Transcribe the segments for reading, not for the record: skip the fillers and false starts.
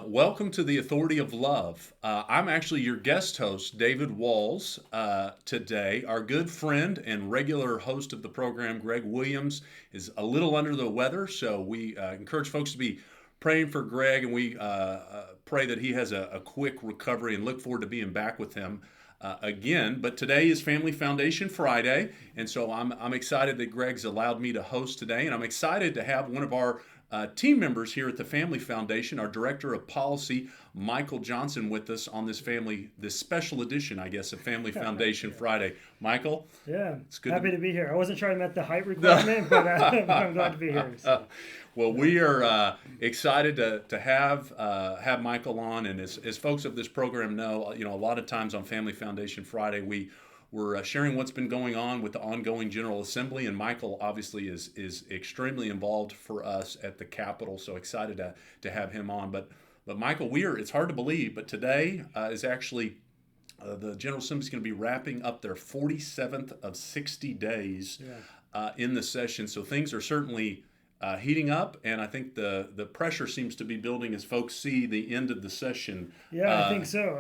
Welcome to the Authority of Love. I'm actually your guest host, David Walls, today. Our good friend and regular host of the program, Greg Williams, is a little under the weather, so we encourage folks to be praying for Greg, and we pray that he has a quick recovery and look forward to being back with him again. But today is Family Foundation Friday, and so I'm excited that Greg's allowed me to host today, and I'm excited to have one of our team members here at the Family Foundation, our Director of Policy, Michael Johnson, with us on this special edition, I guess, of Family Foundation Friday. Michael? Yeah, It's good happy to be here. I wasn't sure I met the height requirement, but I'm glad to be here. So. Well, we are excited to have Michael on, and as folks of this program know, a lot of times on Family Foundation Friday, we're sharing what's been going on with the ongoing General Assembly, and Michael obviously is extremely involved for us at the Capitol. So excited to have him on. But Michael, it's hard to believe, but today is actually the General Assembly is going to be wrapping up their 47th of 60 days in the session. So things are certainly heating up, and I think the pressure seems to be building as folks see the end of the session. Yeah, I think so.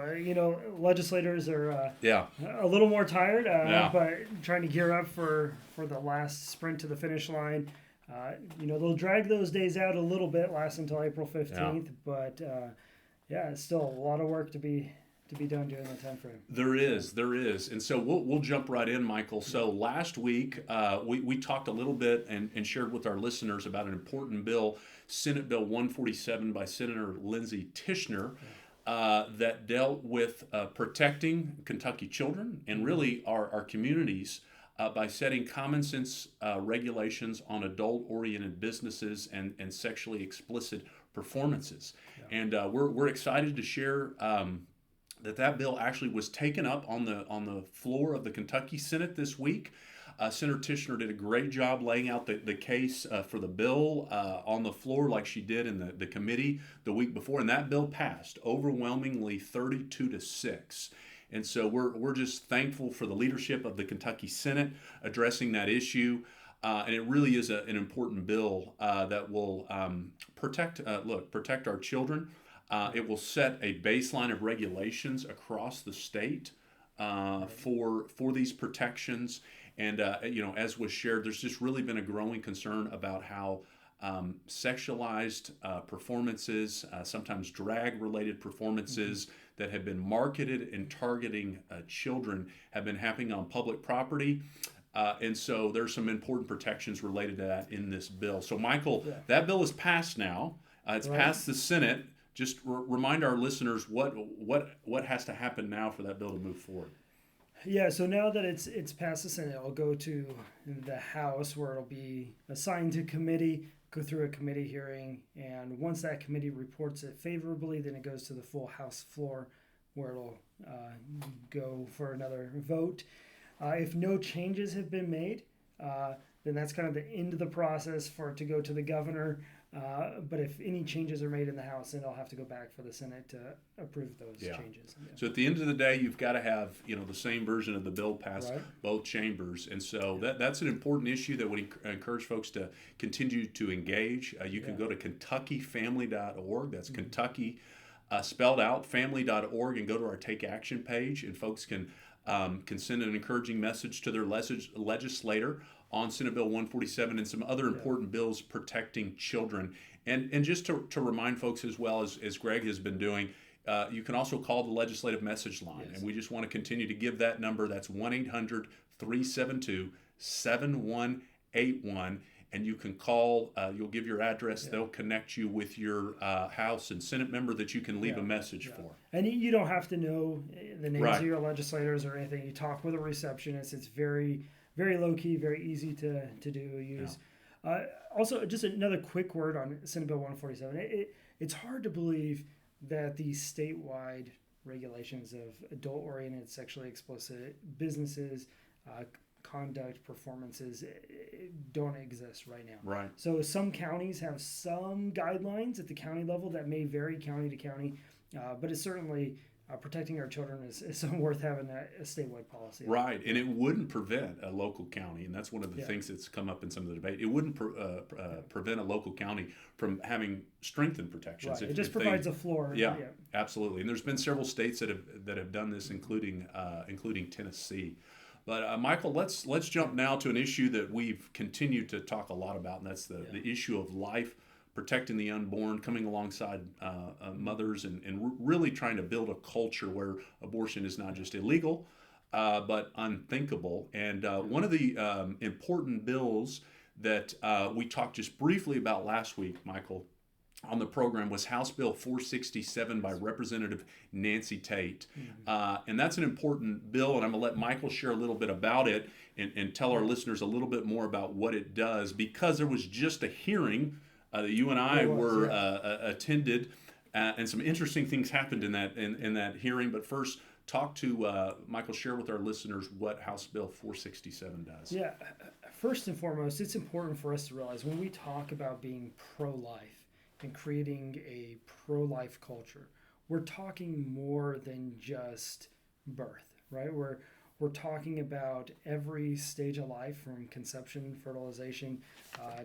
Legislators are a little more tired, but trying to gear up for the last sprint to the finish line. They'll drag those days out a little bit, last until April 15th, but it's still a lot of work to be done during that time frame. There is, and so we'll jump right in, Michael. So last week we talked a little bit and shared with our listeners about an important bill, Senate Bill 147 by Senator Lindsey Tishner, that dealt with protecting Kentucky children and really our communities by setting common sense regulations on adult-oriented businesses and sexually explicit performances. Yeah. And we're excited to share. That bill actually was taken up on the floor of the Kentucky Senate this week. Senator Tishner did a great job laying out the case for the bill on the floor like she did in the committee the week before, and that bill passed overwhelmingly 32-6. And so we're just thankful for the leadership of the Kentucky Senate addressing that issue. And it really is an important bill that will protect our children. It will set a baseline of regulations across the state for these protections. And as was shared, there's just really been a growing concern about how sexualized performances, sometimes drag-related performances that have been marketed and targeting children, have been happening on public property. And so there's some important protections related to that in this bill. So, Michael, that bill is passed now. It's passed the Senate. Just remind our listeners what has to happen now for that bill to move forward. Yeah, so now that it's passed the Senate, it'll go to the House, where it'll be assigned to committee, go through a committee hearing, and once that committee reports it favorably, then it goes to the full House floor, where it'll go for another vote. If no changes have been made, then that's kind of the end of the process for it to go to the governor. But if any changes are made in the House, then it'll have to go back for the Senate to approve those changes. Yeah. So at the end of the day, you've got to have the same version of the bill pass both chambers, and so that's an important issue that would encourage folks to continue to engage. You can go to KentuckyFamily.org. That's Kentucky spelled out, family.org, and go to our Take Action page, and folks can send an encouraging message to their legislator on Senate Bill 147 and some other important bills protecting children. And just to remind folks as well, as Greg has been doing, you can also call the legislative message line. Yes. And we just want to continue to give that number. That's 1-800-372-7181. And you can call, you'll give your address, they'll connect you with your House and Senate member that you can leave a message for. And you don't have to know the names of your legislators or anything. You talk with a receptionist. It's very, very low-key, very easy to use. Yeah. Also, just another quick word on Senate Bill 147. It's hard to believe that these statewide regulations of adult-oriented, sexually explicit businesses, conduct, performances don't exist right now. Right. So some counties have some guidelines at the county level that may vary county to county, but it's certainly protecting our children is so worth having a statewide policy. Right, and it wouldn't prevent a local county, and that's one of the things that's come up in some of the debate. It wouldn't prevent a local county from having strengthened protections. Right. It just provides a floor. Yeah, absolutely. And there's been several states that have done this, including Tennessee. But Michael, let's jump now to an issue that we've continued to talk a lot about, and that's the issue of life, protecting the unborn, coming alongside mothers, and really trying to build a culture where abortion is not just illegal, but unthinkable. And one of the important bills that we talked just briefly about last week, Michael, on the program was House Bill 467 by Representative Nancy Tate. And that's an important bill, and I'm going to let Michael share a little bit about it and tell our listeners a little bit more about what it does, because there was just a hearing that you and I attended, and some interesting things happened in that hearing. But first, talk to Michael, share with our listeners what House Bill 467 does. Yeah, first and foremost, it's important for us to realize when we talk about being pro-life and creating a pro-life culture, we're talking more than just birth, right? We're talking about every stage of life, from conception, fertilization,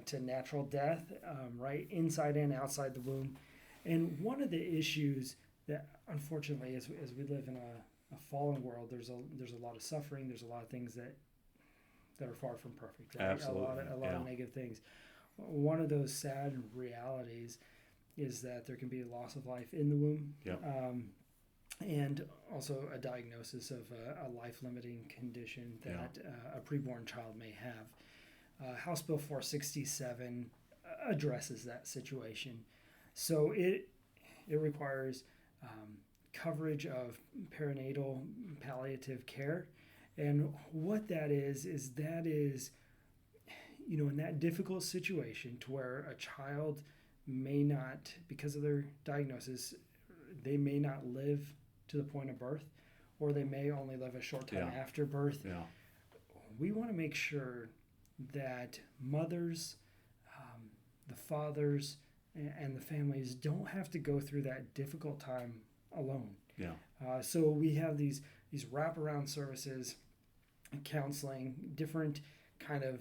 to natural death, right? Inside and outside the womb. And one of the issues that, unfortunately, as we live in a fallen world, there's a lot of suffering. There's a lot of things that are far from perfect. Right? Absolutely. A lot of negative things. One of those sad realities is that there can be a loss of life in the womb. Yep. And also a diagnosis of a life-limiting condition that a preborn child may have. House Bill 467 addresses that situation. So it requires coverage of perinatal palliative care. And what that is in that difficult situation to where a child may not, because of their diagnosis, they may not live to the point of birth, or they may only live a short time after birth. Yeah. We want to make sure that mothers, the fathers, and the families don't have to go through that difficult time alone. Yeah. So we have these wraparound services, counseling, different kind of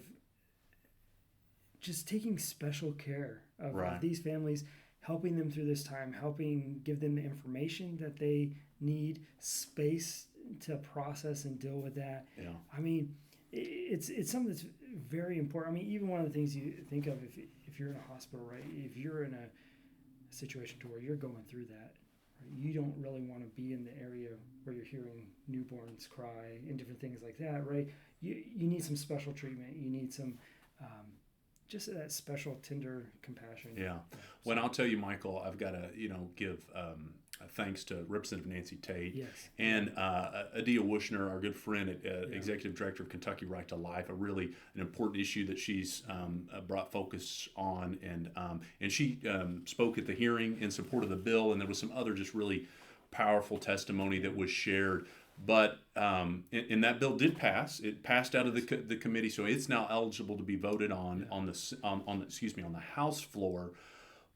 just taking special care of these families, helping them through this time, helping give them the information that they need, space to process and deal with that. Yeah. I mean, it's something that's very important. I mean, even one of the things you think of if you're in a hospital, right? If you're in a situation to where you're going through that, right? You don't really want to be in the area where you're hearing newborns cry and different things like that, right? You need some special treatment. You need some just that special, tender compassion. Yeah. Well, I'll tell you, Michael, I've got to, give thanks to Representative Nancy Tate and Adia Wushner, our good friend, Executive Director of Kentucky Right to Life, an important issue that she's brought focus on. And she spoke at the hearing in support of the bill, and there was some other just really powerful testimony that was shared. But and that bill did pass. It passed out of the committee, so it's now eligible to be voted on the House floor.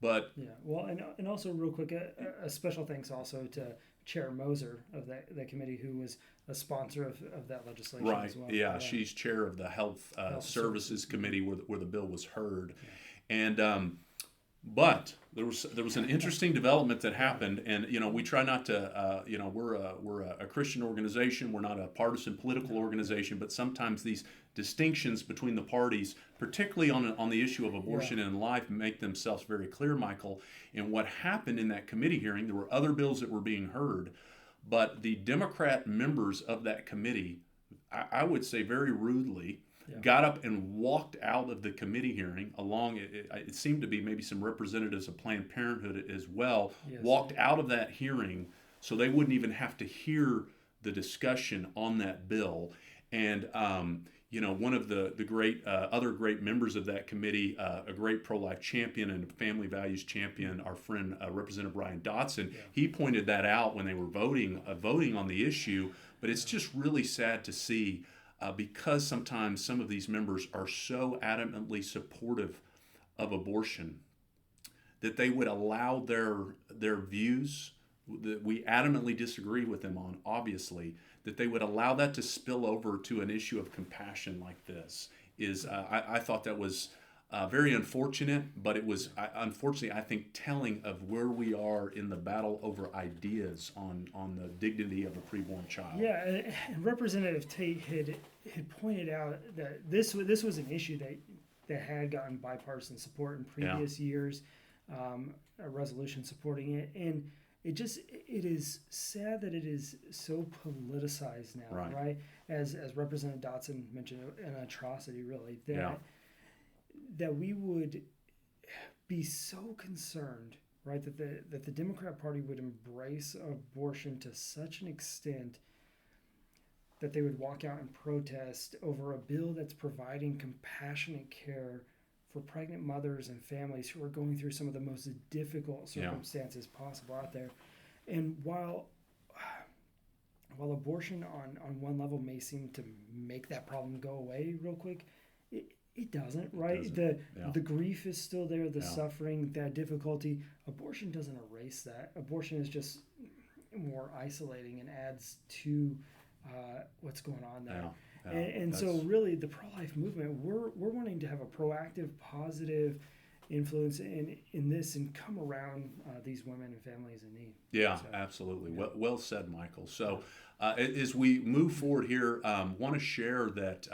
But and also real quick, a special thanks also to Chair Moser of that committee, who was a sponsor of that legislation as well. Yeah, she's chair of the Health Services Committee where the bill was heard, and but there was an interesting development that happened, and we try not to we're a Christian organization, we're not a partisan political organization, but sometimes these distinctions between the parties, particularly on the issue of abortion and life, make themselves very clear, Michael. And what happened in that committee hearing, there were other bills that were being heard, but the Democrat members of that committee, I would say very rudely, got up and walked out of the committee hearing along. It seemed to be maybe some representatives of Planned Parenthood as well, walked out of that hearing so they wouldn't even have to hear the discussion on that bill. And one of the great other great members of that committee, a great pro-life champion and a family values champion, our friend Representative Brian Dotson, he pointed that out when they were voting on the issue. But it's just really sad to see. Because sometimes some of these members are so adamantly supportive of abortion that they would allow their views, that we adamantly disagree with them on, obviously, that they would allow that to spill over to an issue of compassion like this is, I thought that was very unfortunate, but it was, unfortunately, I think, telling of where we are in the battle over ideas on the dignity of a preborn child. Yeah, and Representative Tate had pointed out that this was an issue that had gotten bipartisan support in previous years, a resolution supporting it, and it is sad that it is so politicized now, right? As Representative Dotson mentioned, an atrocity, really, that we would be so concerned, right, that the Democrat Party would embrace abortion to such an extent that they would walk out and protest over a bill that's providing compassionate care for pregnant mothers and families who are going through some of the most difficult circumstances possible out there. And while abortion on one level may seem to make that problem go away real quick, it doesn't, right? The grief is still there, the suffering, that difficulty. Abortion doesn't erase that. Abortion is just more isolating and adds to what's going on there. And so really the pro-life movement, we're wanting to have a proactive, positive influence in this and come around these women and families in need. Yeah, so, absolutely. Well said, Michael. So as we move forward here, want to share that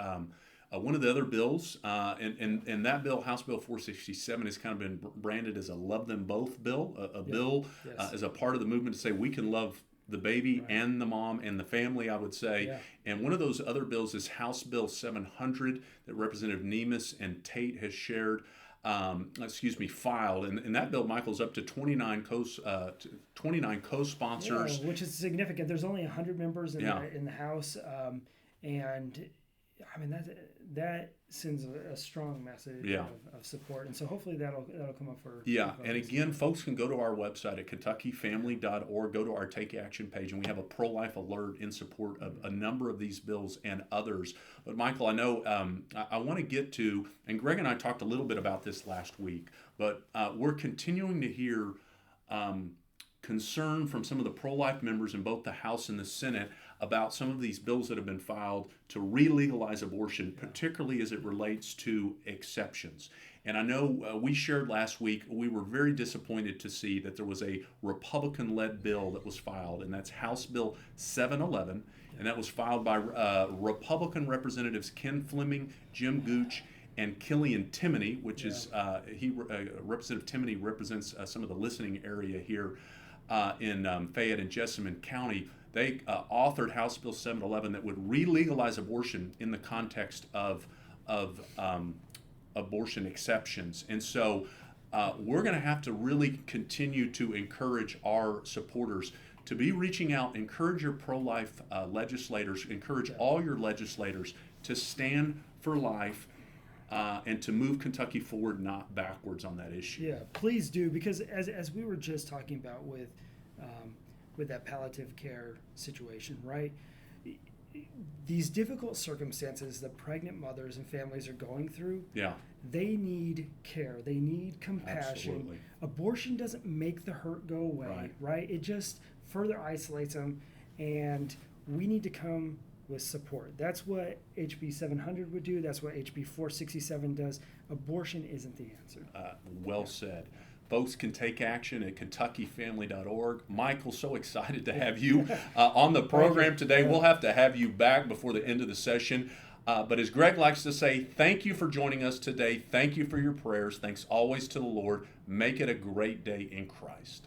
one of the other bills, and that bill, House Bill 467, has kind of been branded as a love them both bill, a bill as a part of the movement to say we can love the baby and the mom and the family, I would say. Yeah. And one of those other bills is House Bill 700 that Representative Nemes and Tate has shared, filed. And that bill, Michael's up to 29 co-sponsors. Yeah, which is significant. There's only 100 members in the House. And I mean, that sends a strong message of support, and so hopefully that'll come up for and again, folks can go to our website at KentuckyFamily.org, go to our Take Action page, and we have a pro-life alert in support of a number of these bills and others. But Michael, I know I want to get to, and Greg and I talked a little bit about this last week, but we're continuing to hear concern from some of the pro-life members in both the House and the Senate about some of these bills that have been filed to re-legalize abortion, particularly as it relates to exceptions. And I know we shared last week, we were very disappointed to see that there was a Republican-led bill that was filed, and that's House Bill 711, and that was filed by Republican Representatives Ken Fleming, Jim Gooch, and Killian Timoney, which is, Representative Timoney represents some of the listening area here in Fayette and Jessamine County. They authored House Bill 711 that would re-legalize abortion in the context of abortion exceptions. And so we're going to have to really continue to encourage our supporters to be reaching out, encourage your pro-life legislators, encourage all your legislators to stand for life and to move Kentucky forward, not backwards on that issue. Yeah, please do, because as we were just talking about with that palliative care situation, right? These difficult circumstances that pregnant mothers and families are going through, they need care. They need compassion. Absolutely. Abortion doesn't make the hurt go away, right? It just further isolates them, and we need to come with support. That's what HB 700 would do. That's what HB 467 does. Abortion isn't the answer. Well said. Folks can take action at KentuckyFamily.org. Michael, so excited to have you on the program today. We'll have to have you back before the end of the session. But as Greg likes to say, thank you for joining us today. Thank you for your prayers. Thanks always to the Lord. Make it a great day in Christ.